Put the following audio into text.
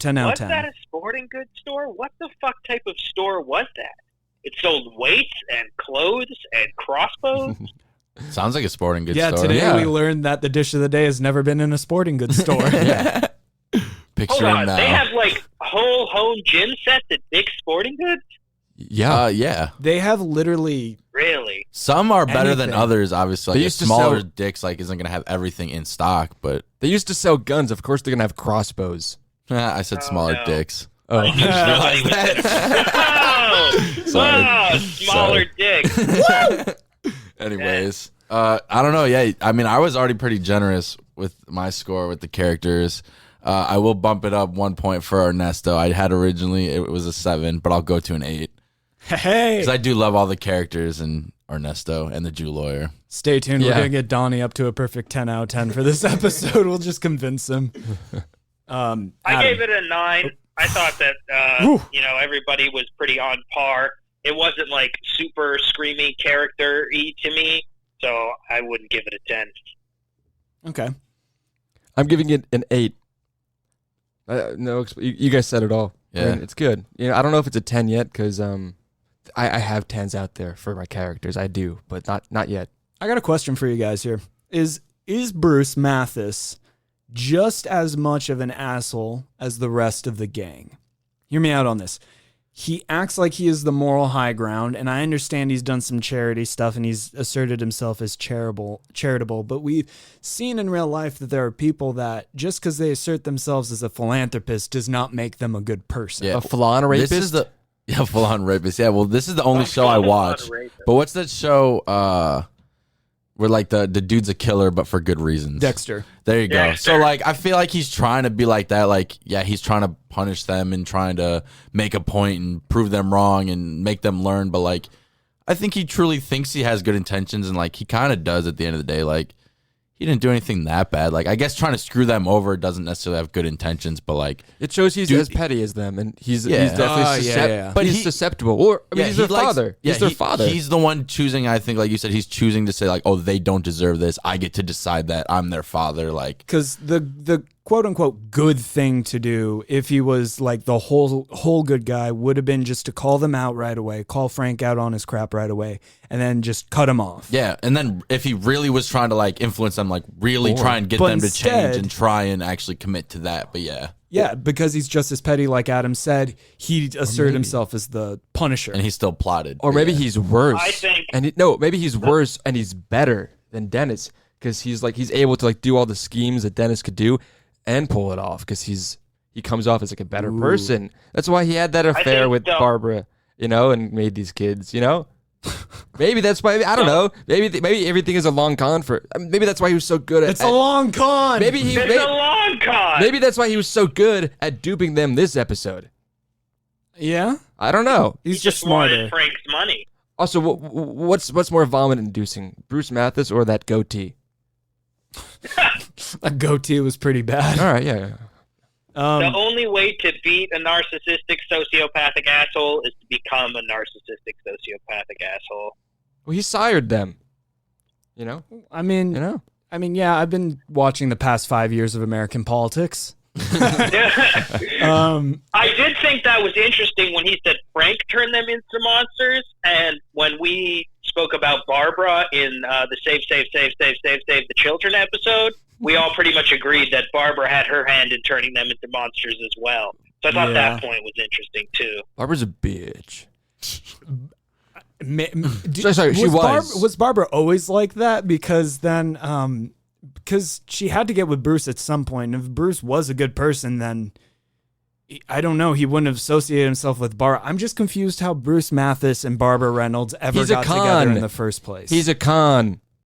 10 out of Was 10. that a sporting goods store? What the fuck type of store was that? It sold weights and clothes and crossbows. Sounds like a sporting goods Yeah, store. today we learned that the dish of the day has never been in a sporting goods store. Yeah. Picture Hold him on, now. they have like whole home gym sets at Dick's Sporting Goods? Yeah. Yeah. They have literally... Really? Some are better than Anything. others, obviously. They Like a used to smaller sell- Dick's like isn't gonna have everything in stock, but They used to sell guns. Of course, they're gonna have crossbows. I said Oh, smaller no. dicks. Oh, I just realized that. Sorry. Smaller dick. Anyways, I don't know. Yeah, I mean, I was already pretty generous with my score with the characters. I will bump it up 1 point for Ernesto. I had originally it was a 7, but I'll go to an 8 Hey! because I do love all the characters in Ernesto and the Jew lawyer. Stay tuned. We're Yeah. going to get Donnie up to a perfect 10 out of 10 for this episode. We'll just convince him. I Adam. gave it a 9. I thought that, Whew. everybody was pretty on par. It wasn't like super screamy character-y to me, so I wouldn't give it a 10. Okay. I'm giving it an 8. No, you guys said it all. Yeah. I mean, it's good. I don't know if it's a 10 yet because I have 10s out there for my characters. I do, but not yet. I got a question for you guys here. Is Bruce Mathis just as much of an asshole as the rest of the gang? Hear me out on this. He acts like he is the moral high ground, and I understand he's done some charity stuff and he's asserted himself as charitable, but we've seen in real life that there are people that just because they assert themselves as a philanthropist does not make them a good person. Yeah. A full-on rapist? This is the full-on rapist. Yeah, well, this is the only show I watch. But what's that show where like the dude's a killer but for good reasons? Dexter. There you go. Dexter. So like I feel like he's trying to be like that. Like, yeah, he's trying to punish them and trying to make a point and prove them wrong and make them learn. But like I think he truly thinks he has good intentions, and like he kind of does at the end of the day. Like he didn't do anything that bad. Like I guess trying to screw them over doesn't necessarily have good intentions, but like It shows he's Dude, as petty as them, and he's Yeah. definitely yeah. but he's susceptible. Or I mean, he's their he likes- father. Yeah, He's their father. He's the one choosing. I think, like you said, he's choosing to say like, "Oh, they don't deserve this. I get to decide that. I'm their father." Like, Because the quote unquote good thing to do, if he was like the whole good guy, would have been just to call them out right away, call Frank out on his crap right away, and then just cut him off. yeah. And then if he really was trying to like influence them, like really try and get But them to instead- change and try and actually commit to that. But yeah, Yeah, because he's just as petty, like Adam said. He asserted himself as the Punisher. and he still plotted. Or But maybe yeah. he's worse. I think- maybe he's worse and he's better than Dennis because he's able to like do all the schemes that Dennis could do and pull it off because he comes off as like a better person. That's why he had that affair think with so. Barbara, and made these kids. Maybe that's why. I don't know. Maybe everything is a long con for. Maybe that's why he was so good at. it's a long con. Maybe he. It's a long con. Maybe that's why he was so good at duping them this episode. Yeah, I don't know. He he's just just wanted smarter. Frank's money. Also, what's more vomit-inducing, Bruce Mathis or that goatee? That goatee was pretty bad. All right, yeah. The only way to beat a narcissistic, sociopathic asshole is to become a narcissistic, sociopathic asshole. Well, he sired them. I mean, yeah. I've been watching the past 5 years of American politics. I did think that was interesting when he said Frank turned them into monsters, and when we spoke about Barbara in the Save the Children episode, we all pretty much agreed that Barbara had her hand in turning them into monsters as well. So I thought that point was interesting too. Barbara's a bitch. Sorry, she was. Was Barbara always like that? Because then, because she had to get with Bruce at some point. And if Bruce was a good person, then I don't know. He wouldn't have associated himself with Barbara. I'm just confused how Bruce Mathis and Barbara Reynolds ever got together in the first place. He's a con.